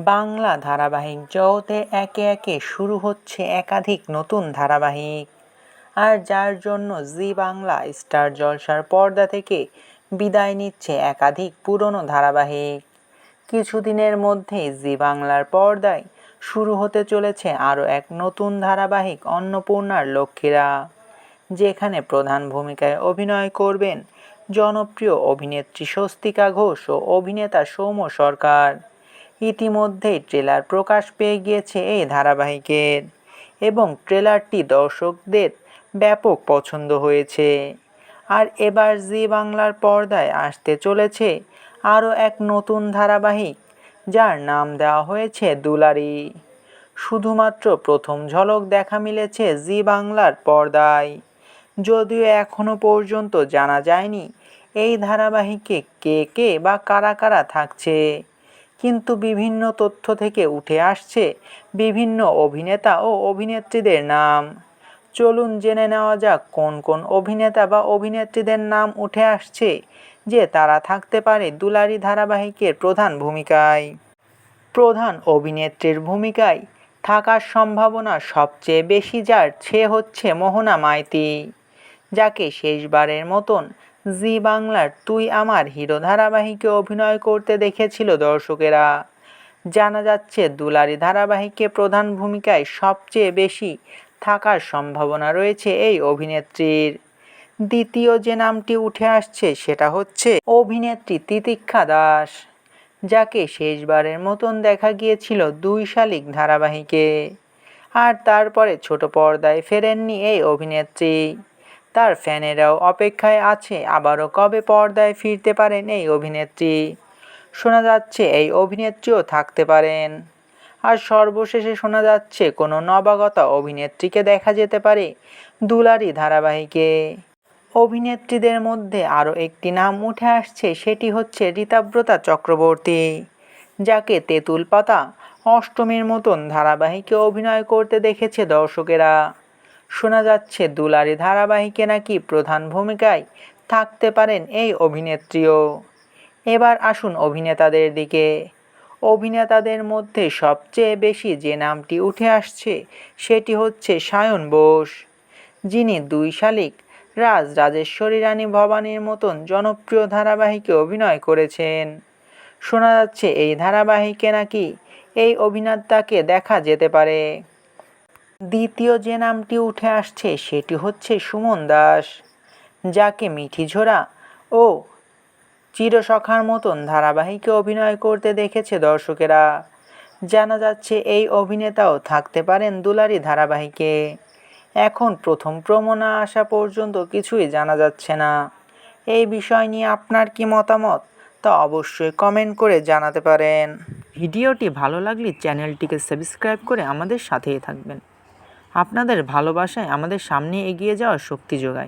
বাংলা ধারাবাহিক জগতে একে একে শুরু হচ্ছে একাধিক নতুন ধারাবাহিক, আর যার জন্য জি বাংলা স্টার জলসার পর্দা থেকে বিদায় নিচ্ছে একাধিক পুরনো ধারাবাহিক। কিছুদিনের মধ্যেই জি বাংলার পর্দায় শুরু হতে চলেছে আরও এক নতুন ধারাবাহিক অন্নপূর্ণার লক্ষ্মীরা, যেখানে প্রধান ভূমিকায় অভিনয় করবেন জনপ্রিয় অভিনেত্রী স্বস্তিকা ঘোষ ও অভিনেতা সৌম্য সরকার। ইতিমধ্যেই ট্রেলার প্রকাশ পেয়ে গিয়েছে এই ধারাবাহিকের, এবং ট্রেলারটি দর্শকদের ব্যাপক পছন্দ হয়েছে। আর এবার জি বাংলার পর্দায় আসতে চলেছে আরও এক নতুন ধারাবাহিক, যার নাম দেওয়া হয়েছে দুলারি। শুধুমাত্র প্রথম ঝলক দেখা মিলেছে জি বাংলার পর্দায়, যদিও এখনও পর্যন্ত জানা যায়নি এই ধারাবাহিকে কে কে বা কারা কারা থাকছে, কিন্তু বিভিন্ন তথ্য থেকে উঠে আসছে বিভিন্ন অভিনেতা ও অভিনেত্রীদের নাম। চলুন জেনে নেওয়া যাক কোন কোন অভিনেতা বা অভিনেত্রীদের নাম উঠে আসছে যে তারা থাকতে পারে দুলারি ধারাবাহিকের প্রধান ভূমিকায়। প্রধান অভিনেত্রীর ভূমিকায় থাকার সম্ভাবনা সবচেয়ে বেশি যার সে হচ্ছে মোহনা মাইতি, যাকে শেষবারের মতন জি বাংলার তুই আমার হিরো ধারাবাহিকে অভিনয় করতে দেখেছিল দর্শকেরা। জানা যাচ্ছে দুলারি ধারাবাহিকে প্রধান ভূমিকায় সবচেয়ে বেশি থাকার সম্ভাবনা রয়েছে এই অভিনেত্রীর। দ্বিতীয় যে নামটি উঠে আসছে সেটা হচ্ছে অভিনেত্রী তিতিক্ষা দাস, যাকে শেষবারের মতন দেখা গিয়েছিল ২ শালিক ধারাবাহিকে, আর তারপরে ছোট পর্দায় ফেরেননি এই অভিনেত্রী। তার ফ্যানেরাও অপেক্ষায় আছে আবারও কবে পর্দায় ফিরতে পারেন এই অভিনেত্রী। শোনা যাচ্ছে এই অভিনেত্রীও থাকতে পারেন। আর সর্বশেষে শোনা যাচ্ছে কোনো নবাগতা অভিনেত্রীকে দেখা যেতে পারে দুলারি ধারাবাহিকে। অভিনেত্রীদের মধ্যে আরও একটি নাম উঠে আসছে, সেটি হচ্ছে ঋতাব্রতা চক্রবর্তী, যাকে তেঁতুল পাতা অষ্টমীর মতন ধারাবাহিকে অভিনয় করতে দেখেছে দর্শকেরা। শোনা যাচ্ছে দুলারি ধারাবাহিকে নাকি প্রধান ভূমিকায় থাকতে পারেন এই অভিনেত্রীও। এবার আসুন অভিনেতাদের দিকে। অভিনেতাদের মধ্যে সবচেয়ে বেশি যে নামটি উঠে আসছে সেটি হচ্ছে সায়ন বোস, যিনি ২ শালিক রাজ রাজেশ্বরী রানী ভবানীর মতন জনপ্রিয় ধারাবাহিকে অভিনয় করেছেন। শোনা যাচ্ছে এই ধারাবাহিকে নাকি এই অভিনেতাকে দেখা যেতে পারে। দ্বিতীয় যে নামটি উঠে আসছে সেটি হচ্ছে সুমন দাস, যাকে মিঠিঝোড়া ও চিরসখার মতন ধারাবাহিকে অভিনয় করতে দেখেছে দর্শকেরা। জানা যাচ্ছে এই অভিনেতাও থাকতে পারেন দুলারি ধারাবাহিকে। এখন প্রথম প্রোমো না আসা পর্যন্ত কিছুই জানা যাচ্ছে না। এই বিষয় নিয়ে আপনার কি মতামত তা অবশ্যই কমেন্ট করে জানাতে পারেন। ভিডিওটি ভালো লাগলে চ্যানেলটিকে সাবস্ক্রাইব করে আমাদের সাথেই থাকবেন। আপনাদের ভালোবাসায় আমাদের সামনে এগিয়ে যাওয়ার শক্তি যোগায়।